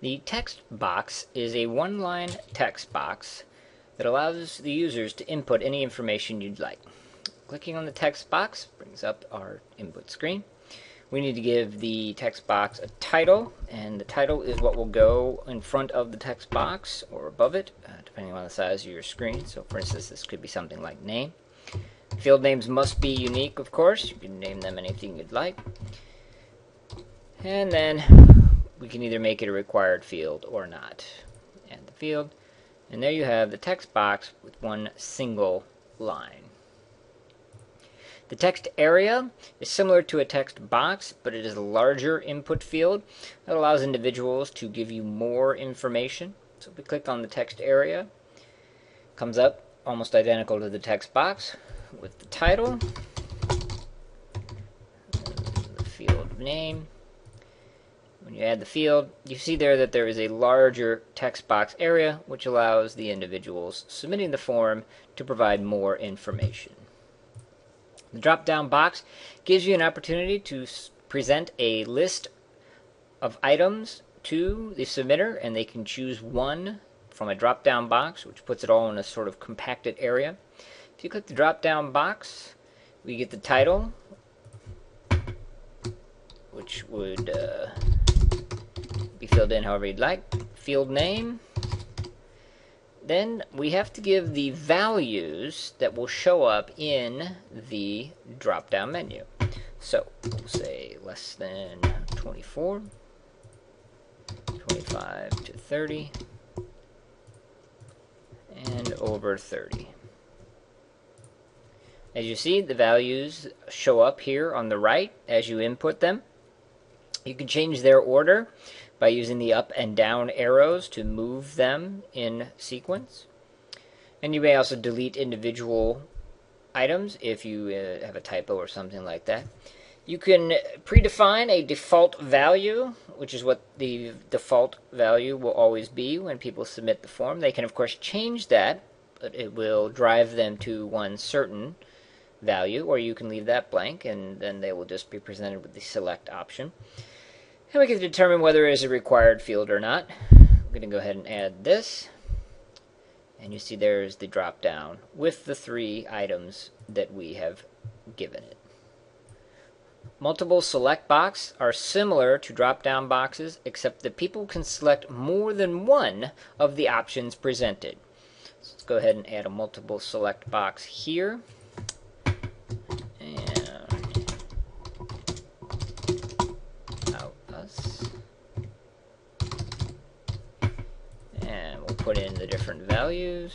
The text box is a one-line text box that allows the users to input any information you'd like. Clicking on the text box brings up our input screen. We need to give the text box a title, and the title is what will go in front of the text box or above it, depending on the size of your screen. So for instance, this could be something like name. Field names must be unique, of course. You can name them anything you'd like. And then we can either make it a required field or not. Add the field. And there you have the text box with one single line. The text area is similar to a text box, but it is a larger input field that allows individuals to give you more information. So if we click on the text area, it comes up almost identical to the text box with the title, the field name. When you add the field, you see there that there is a larger text box area which allows the individuals submitting the form to provide more information. The drop-down box gives you an opportunity to present a list of items to the submitter, and they can choose one from a drop-down box, which puts it all in a sort of compacted area. If you click the drop-down box, we get the title, which would be filled in however you'd like. Field name. Then we have to give the values that will show up in the drop-down menu. So we'll say less than 24, 25 to 30, and over 30. As you see, the values show up here on the right as you input them. You can change their order by using the up and down arrows to move them in sequence. And you may also delete individual items if you have a typo or something like that. You can predefine a default value, which is what the default value will always be when people submit the form. They can, of course, change that, but it will drive them to one certain value, or you can leave that blank, and then they will just be presented with the select option. And we can determine whether it is a required field or not. I'm going to go ahead and add this. And you see there's the drop down with the 3 items that we have given it. Multiple select boxes are similar to drop down boxes, except that people can select more than one of the options presented. So let's go ahead and add a multiple select box here. And we'll put in the different values.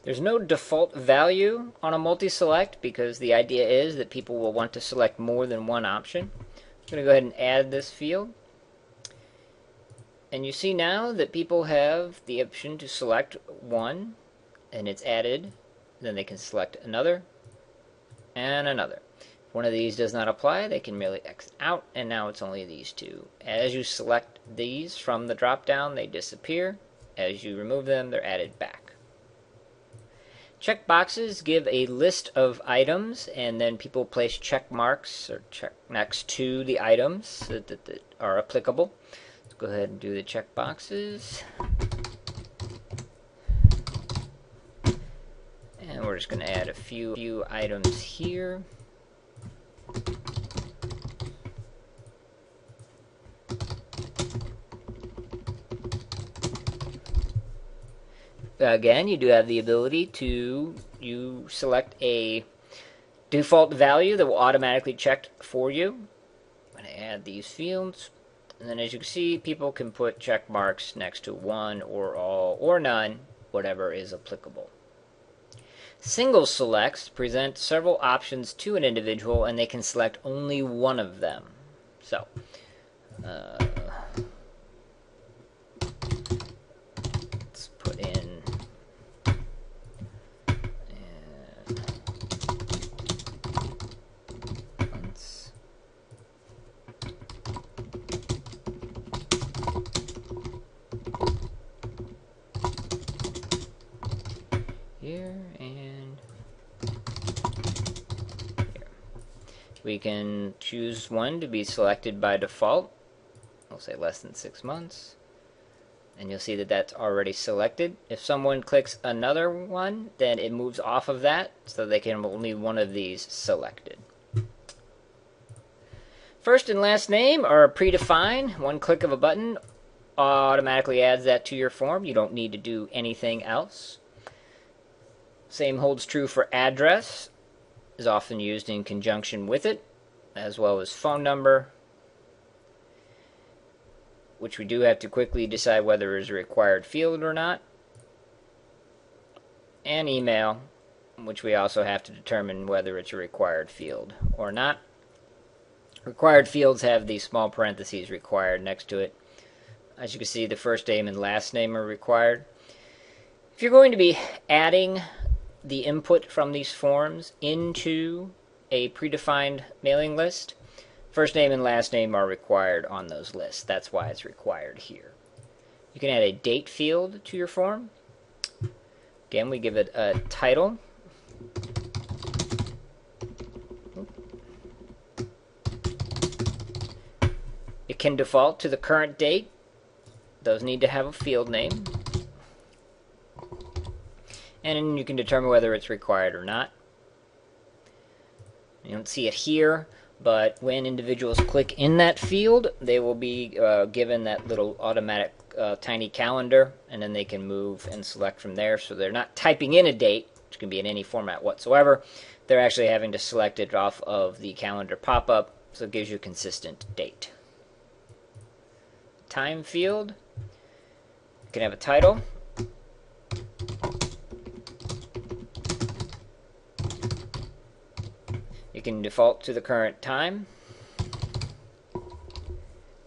There's no default value on a multi-select because the idea is that people will want to select more than one option. I'm going to go ahead and add this field. And you see now that people have the option to select one, and it's added. Then they can select another and another. If one of these does not apply, they can merely exit out, and now it's only these 2. As you select these from the drop-down, they disappear. As you remove them, they're added back. Check boxes give a list of items, and then people place check marks or check next to the items that are applicable. Let's go ahead and do the check boxes. And we're just going to add a few items here. Again, you do have the ability to select a default value that will automatically check for you. I'm going to add these fields. And then as you can see, people can put check marks next to one or all or none, whatever is applicable. Single selects present several options to an individual, and they can select only one of them. So, let's put in here and here. We can choose one to be selected by default. We'll say less than 6 months. And you'll see that that's already selected. If someone clicks another one, then it moves off of that, so they can have only one of these selected. First and last name are predefined. One click of a button automatically adds that to your form. You don't need to do anything else. Same holds true for address, is often used in conjunction with it, as well as phone number, which we do have to quickly decide whether it is a required field or not, and email, which we also have to determine whether it's a required field or not. Required fields have these small parentheses required next to it. As you can see, the first name and last name are required. If you're going to be adding the input from these forms into a predefined mailing list, first name and last name are required on those lists. That's why it's required here. You can add a date field to your form. Again, we give it a title. It can default to the current date. Those need to have a field name. And you can determine whether it's required or not. You don't see it here, but when individuals click in that field, they will be given that little automatic tiny calendar, and then they can move and select from there. So they're not typing in a date, which can be in any format whatsoever. They're actually having to select it off of the calendar pop-up, so it gives you a consistent date. Time field. You can have a title. You can default to the current time,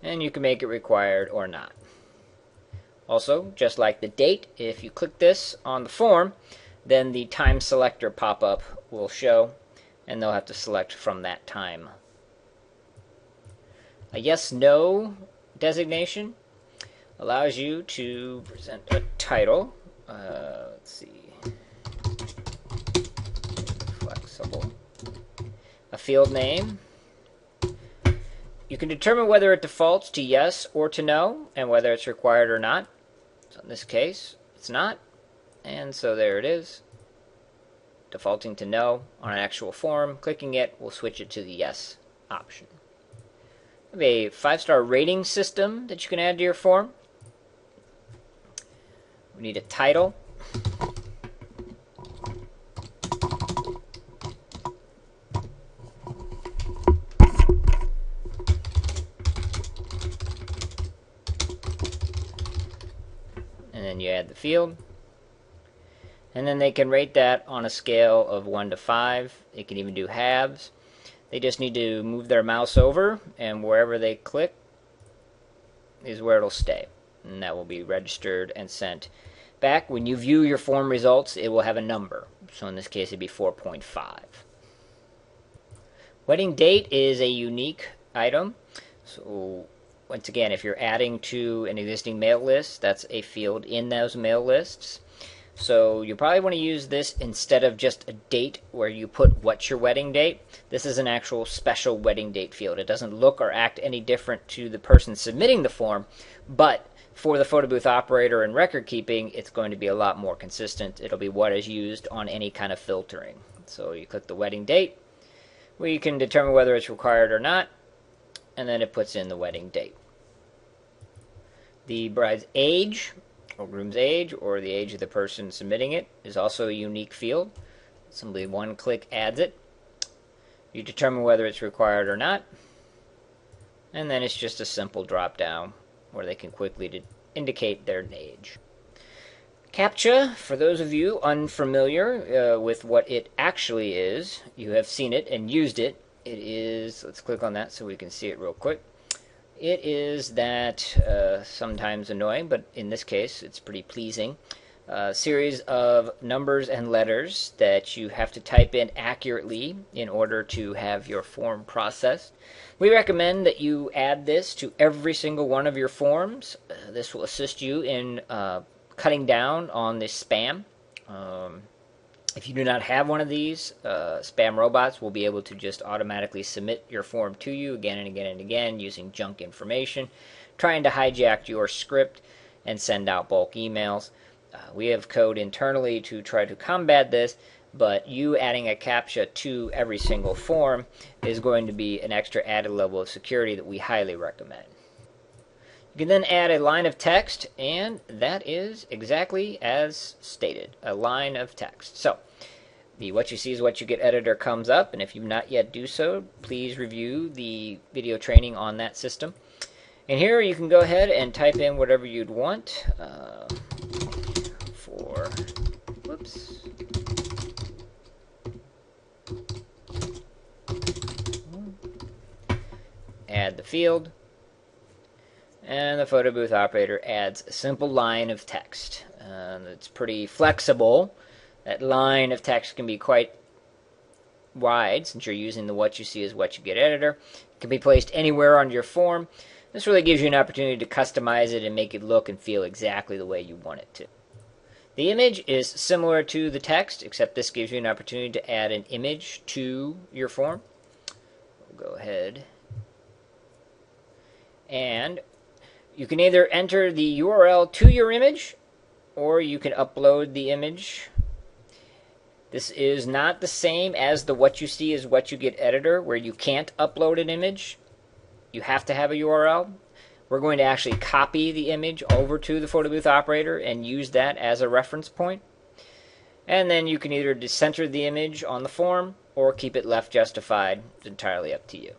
and you can make it required or not. Also, just like the date, if you click this on the form, then the time selector pop-up will show, and they'll have to select from that time. A yes/no designation allows you to present a title. Let's see. Flexible. A field name. You can determine whether it defaults to yes or to no, and whether it's required or not. So in this case, it's not. And so there it is. Defaulting to no on an actual form. Clicking it will switch it to the yes option. We have a 5-star rating system that you can add to your form. We need a title. And then you add the field. And then they can rate that on a scale of 1 to 5. They can even do halves. They just need to move their mouse over, and wherever they click is where it'll stay. And that will be registered and sent back. When you view your form results, it will have a number. So in this case, it'd be 4.5. Wedding date is a unique item. So once again, if you're adding to an existing mail list, that's a field in those mail lists. So you probably want to use this instead of just a date where you put what's your wedding date. This is an actual special wedding date field. It doesn't look or act any different to the person submitting the form, but for the photo booth operator and record keeping, it's going to be a lot more consistent. It'll be what is used on any kind of filtering. So you click the wedding date, where you can determine whether it's required or not, and then it puts in the wedding date. The bride's age, or groom's age, or the age of the person submitting it, is also a unique field. Simply one click adds it. You determine whether it's required or not, and then it's just a simple drop down where they can quickly indicate their age. CAPTCHA, for those of you unfamiliar with what it actually is, you have seen it and used it. It is, let's click on that so we can see it real quick. It is that sometimes annoying, but in this case it's pretty pleasing, series of numbers and letters that you have to type in accurately in order to have your form processed. We recommend that you add this to every single one of your forms. This will assist you in cutting down on the spam. If you do not have one of these, spam robots will be able to just automatically submit your form to you again and again and again using junk information, trying to hijack your script and send out bulk emails. We have code internally to try to combat this, but you adding a CAPTCHA to every single form is going to be an extra added level of security that we highly recommend. You can then add a line of text, and that is exactly as stated, a line of text. So, the what you see is what you get editor comes up, and if you've not yet do so, please review the video training on that system. And here you can go ahead and type in whatever you'd want add the field, and the photo booth operator adds a simple line of text. It's pretty flexible. That line of text can be quite wide since you're using the what you see is what you get editor. It can be placed anywhere on your form. This really gives you an opportunity to customize it and make it look and feel exactly the way you want it to. The image is similar to the text, except this gives you an opportunity to add an image to your form. We'll go ahead and you can either enter the URL to your image, or you can upload the image. This is not the same as the what you see is what you get editor, where you can't upload an image. You have to have a URL. We're going to actually copy the image over to the photo booth operator and use that as a reference point. And then you can either decenter the image on the form or keep it left justified. It's entirely up to you.